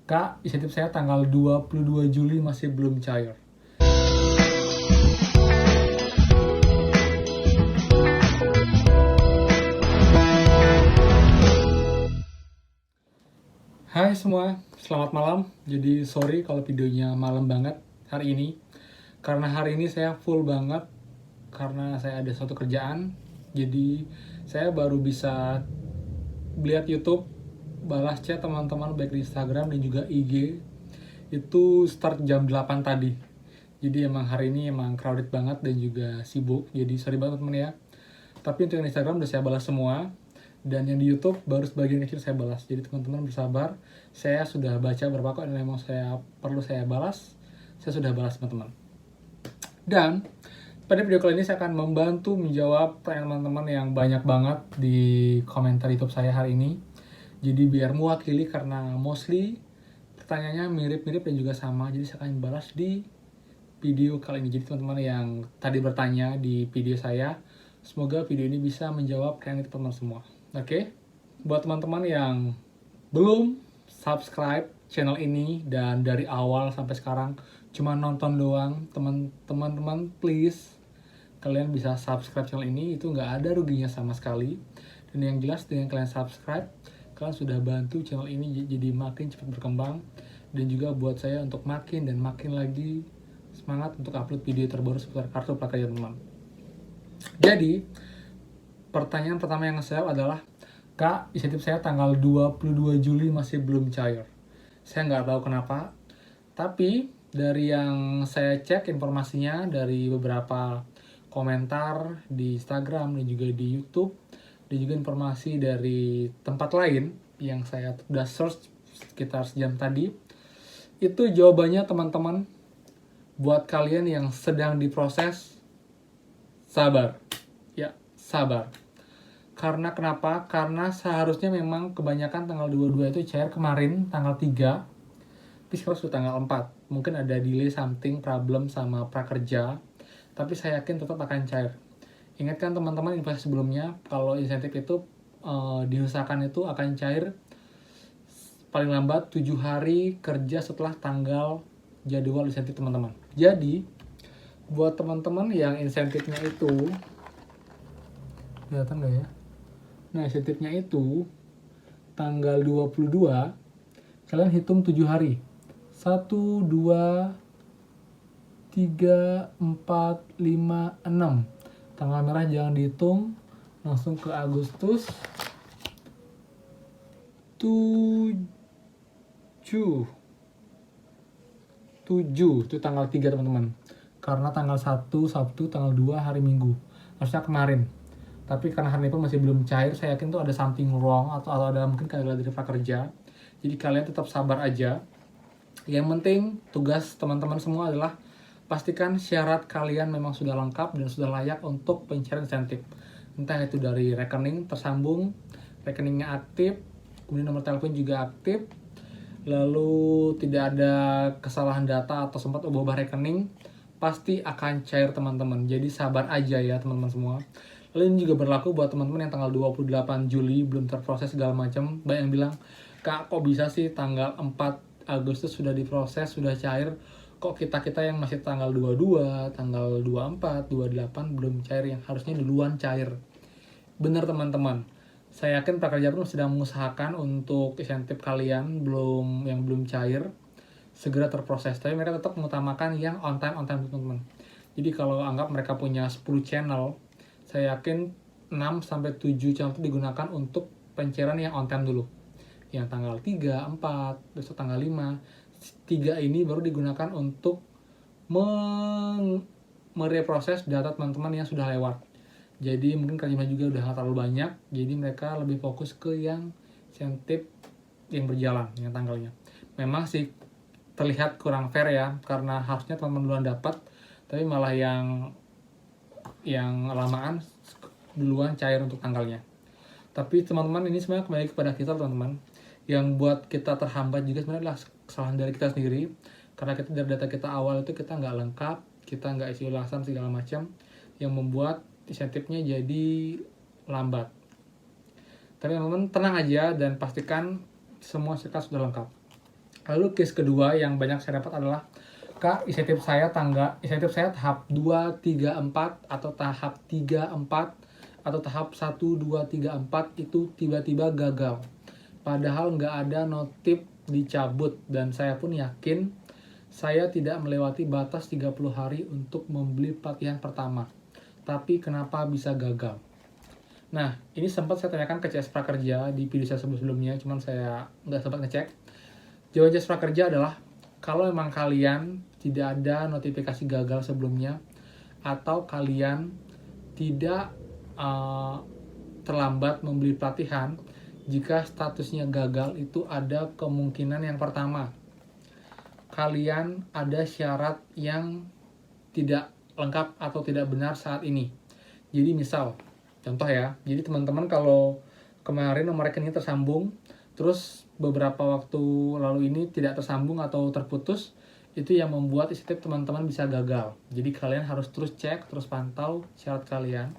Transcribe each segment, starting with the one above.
Kak, insentif saya tanggal 22 Juli masih belum cair. Hai semua, selamat malam. Jadi sorry kalau videonya malam banget hari ini. Karena hari ini saya full banget karena saya ada satu kerjaan. Jadi saya baru bisa lihat YouTube, balas chat teman-teman baik di Instagram dan juga IG. Itu start jam 8 tadi. Jadi emang hari ini emang crowded banget dan juga sibuk. Jadi sorry banget teman ya. Tapi untuk yang Instagram udah saya balas semua. Dan yang di YouTube baru sebagian kecil saya balas. Jadi teman-teman bersabar. Saya sudah baca berapa kok dan memang saya perlu saya balas. Saya sudah balas teman-teman. Dan pada video kali ini saya akan membantu menjawab pertanyaan teman-teman yang banyak banget di komentar YouTube saya hari ini. Jadi biar mewakili karena mostly pertanyaannya mirip-mirip dan juga sama. Jadi saya akan balas di video kali ini. Jadi teman-teman yang tadi bertanya di video saya, semoga video ini bisa menjawab pertanyaan teman-teman semua. Oke? Buat teman-teman yang belum subscribe channel ini dan dari awal sampai sekarang cuma nonton doang, teman-teman please kalian bisa subscribe channel ini, itu nggak ada ruginya sama sekali. Dan yang jelas dengan kalian subscribe, kalian sudah bantu channel ini jadi makin cepat berkembang dan juga buat saya untuk makin dan makin lagi semangat untuk upload video terbaru seputar kartu prakerja teman-teman. Jadi pertanyaan pertama yang saya adalah, Kak, insentif saya tanggal 22 Juli masih belum cair. Saya nggak tahu kenapa, tapi dari yang saya cek informasinya dari beberapa komentar di Instagram dan juga di YouTube, dan juga informasi dari tempat lain yang saya udah search sekitar sejam tadi, itu jawabannya teman-teman, buat kalian yang sedang diproses, sabar. Ya, sabar. Karena kenapa? Karena seharusnya memang kebanyakan tanggal 22 itu cair kemarin, tanggal 3. Tapi sekarang sudah tanggal 4. Mungkin ada delay something, problem sama prakerja. Tapi saya yakin tetap akan cair. Ingatkan teman-teman investasi sebelumnya, kalau insentif itu diusahakan itu akan cair paling lambat 7 hari kerja setelah tanggal jadwal insentif teman-teman. Jadi, buat teman-teman yang insentifnya itu, kelihatan nggak ya? Nah, insentifnya itu tanggal 22, kalian hitung 7 hari. 1, 2, 3, 4, 5, 6. Tanggal merah jangan dihitung, langsung ke Agustus. 7 itu tanggal 3 teman-teman. Karena tanggal 1 Sabtu, tanggal 2 hari Minggu. Harusnya kemarin. Tapi karena hari ini masih belum cair, saya yakin tuh ada something wrong atau ada mungkin kendala dari prakerja. Jadi kalian tetap sabar aja. Yang penting tugas teman-teman semua adalah pastikan syarat kalian memang sudah lengkap dan sudah layak untuk pencairan insentif. Entah itu dari rekening tersambung, rekeningnya aktif, kemudian nomor telepon juga aktif, lalu tidak ada kesalahan data atau sempat ubah rekening, pasti akan cair teman-teman. Jadi sabar aja ya teman-teman semua. Lalu ini juga berlaku buat teman-teman yang tanggal 28 Juli belum terproses segala macam. Banyak yang bilang, Kak, kok bisa sih tanggal 4 Agustus sudah diproses, sudah cair, kok kita yang masih tanggal 22, tanggal 24, 28 belum cair, yang harusnya duluan cair. Benar teman-teman, saya yakin prakerja pun sedang mengusahakan untuk insentif kalian yang belum cair segera terproses, tapi mereka tetap mengutamakan yang on time teman-teman. Jadi kalau anggap mereka punya 10 channel, saya yakin 6-7 channel itu digunakan untuk pencairan yang on time dulu. Yang tanggal 3, 4, besok tanggal 5. 3 ini baru digunakan untuk mereproses data teman-teman yang sudah lewat. Jadi mungkin kerjanya juga udah terlalu banyak, jadi mereka lebih fokus ke yang insentif yang berjalan, yang tanggalnya. Memang sih terlihat kurang fair ya, karena harusnya teman-teman duluan dapat, tapi malah yang lamaan duluan cair untuk tanggalnya. Tapi teman-teman, ini sebenarnya kembali kepada kita teman-teman. Yang buat kita terhambat juga sebenarnya adalah kesalahan dari kita sendiri, karena kita dari data kita awal itu kita nggak lengkap, kita nggak isi ulasan segala macam, yang membuat insentifnya jadi lambat. Tapi teman-teman tenang aja dan pastikan semua sekat sudah lengkap. Lalu case kedua yang banyak saya dapat adalah, Kak, insentif saya tahap 2, 3, 4 atau tahap 3, 4 atau tahap 1, 2, 3, 4 itu tiba-tiba gagal. Padahal nggak ada notif dicabut dan saya pun yakin saya tidak melewati batas 30 hari untuk membeli pelatihan pertama. Tapi kenapa bisa gagal? Nah, ini sempat saya tanyakan ke CS Prakerja di video saya sebelumnya, cuman saya nggak sempat ngecek. Jawaban CS Prakerja adalah, kalau memang kalian tidak ada notifikasi gagal sebelumnya, atau kalian tidak terlambat membeli pelatihan, jika statusnya gagal itu ada kemungkinan yang pertama, kalian ada syarat yang tidak lengkap atau tidak benar saat ini. Jadi misal, contoh ya, jadi teman-teman kalau kemarin nomor rekeningnya tersambung, terus beberapa waktu lalu ini tidak tersambung atau terputus, itu yang membuat insentif teman-teman bisa gagal. Jadi kalian harus terus cek, terus pantau syarat kalian.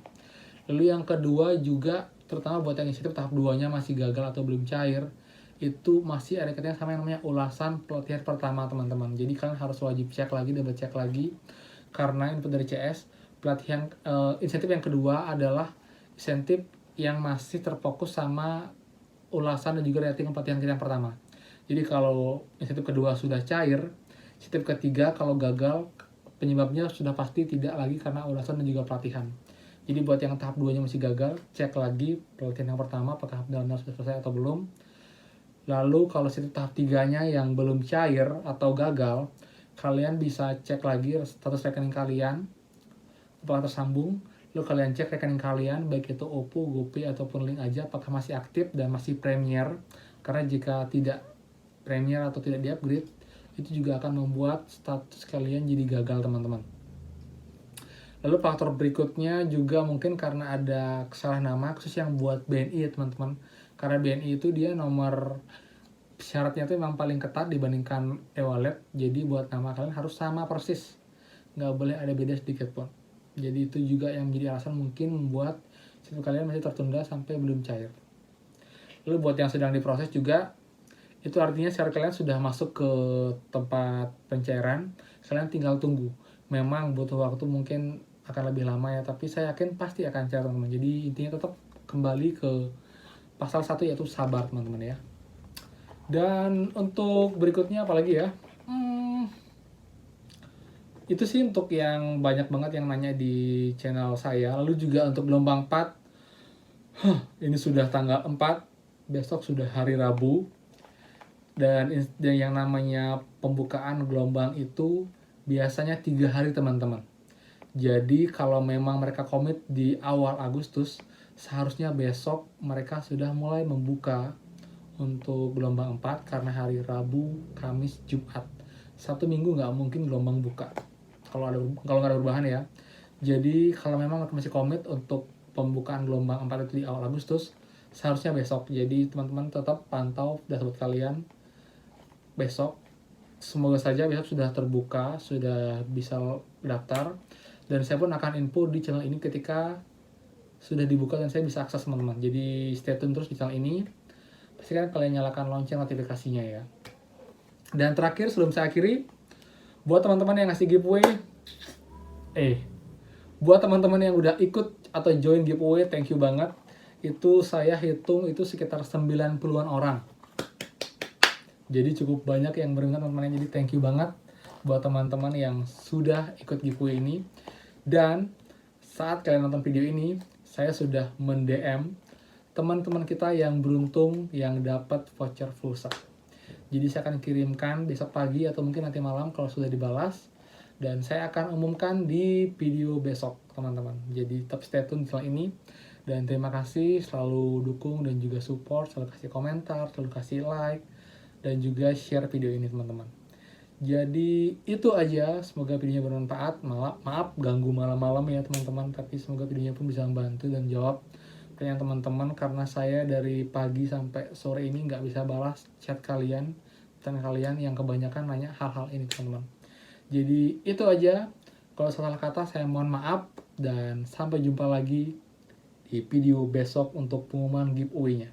Lalu yang kedua juga, terutama buat yang insentif tahap 2-nya masih gagal atau belum cair, itu masih ada kaitannya sama yang namanya ulasan pelatihan pertama teman-teman. Jadi kalian harus wajib cek lagi, double cek lagi, karena input dari CS, pelatihan insentif yang kedua adalah insentif yang masih terfokus sama ulasan dan juga rating pelatihan kita yang pertama. Jadi kalau insentif kedua sudah cair, insentif ketiga kalau gagal, penyebabnya sudah pasti tidak lagi karena ulasan dan juga pelatihan. Jadi buat yang tahap 2-nya masih gagal, cek lagi pelatihan yang pertama apakah benar-benar sudah selesai atau belum. Lalu kalau insentif tahap 3-nya yang belum cair atau gagal, kalian bisa cek lagi status rekening kalian apakah tersambung. Lalu kalian cek rekening kalian, baik itu OVO, GoPay ataupun link aja, apakah masih aktif dan masih premier. Karena jika tidak premier atau tidak di-upgrade, itu juga akan membuat status kalian jadi gagal teman-teman. Lalu faktor berikutnya juga mungkin karena ada kesalahan nama, khusus yang buat BNI ya teman-teman. Karena BNI itu dia nomor syaratnya itu memang paling ketat dibandingkan e-wallet. Jadi buat nama kalian harus sama persis, nggak boleh ada beda sedikit pun. Jadi itu juga yang menjadi alasan mungkin membuat insentif kalian masih tertunda sampai belum cair. Lalu buat yang sedang diproses juga, itu artinya syarat kalian sudah masuk ke tempat pencairan, kalian tinggal tunggu. Memang butuh waktu mungkin akan lebih lama ya, tapi saya yakin pasti akan cair teman-teman. Jadi intinya tetap kembali ke pasal 1 yaitu sabar teman-teman ya. Dan untuk berikutnya apalagi ya, itu sih untuk yang banyak banget yang nanya di channel saya. Lalu juga untuk gelombang 4, ini sudah tanggal 4, besok sudah hari Rabu, dan yang namanya pembukaan gelombang itu biasanya 3 hari teman-teman. Jadi kalau memang mereka komit di awal Agustus, seharusnya besok mereka sudah mulai membuka untuk gelombang 4, karena hari Rabu, Kamis, Jumat, Sabtu Minggu nggak mungkin gelombang buka kalau nggak ada perubahan ya. Jadi kalau memang masih komit untuk pembukaan gelombang 4 itu di awal Agustus, seharusnya besok. Jadi teman-teman tetap pantau dashboard kalian besok. Semoga saja besok sudah terbuka, sudah bisa daftar, dan saya pun akan info di channel ini ketika sudah dibuka dan saya bisa akses teman-teman. Jadi stay tune terus di channel ini. Pastikan kalian nyalakan lonceng notifikasinya ya. Dan terakhir sebelum saya akhiri, buat teman-teman yang ngasih giveaway, buat teman-teman yang udah ikut atau join giveaway, thank you banget. Itu saya hitung itu sekitar 90-an orang. Jadi cukup banyak yang berminat teman-teman, jadi thank you banget buat teman-teman yang sudah ikut giveaway ini. Dan saat kalian nonton video ini, saya sudah men-DM teman-teman kita yang beruntung yang dapat voucher pulsa. Jadi saya akan kirimkan besok pagi atau mungkin nanti malam kalau sudah dibalas. Dan saya akan umumkan di video besok teman-teman. Jadi tetap stay tune di channel ini. Dan terima kasih selalu dukung dan juga support, selalu kasih komentar, selalu kasih like, dan juga share video ini teman-teman. Jadi itu aja, semoga videonya bermanfaat. Maaf ganggu malam-malam ya teman-teman, tapi semoga videonya pun bisa membantu dan jawab pertanyaan teman-teman, karena saya dari pagi sampai sore ini nggak bisa balas chat kalian, dan kalian yang kebanyakan nanya hal-hal ini teman-teman. Jadi itu aja, kalau salah kata saya mohon maaf, dan sampai jumpa lagi di video besok untuk pengumuman giveaway-nya.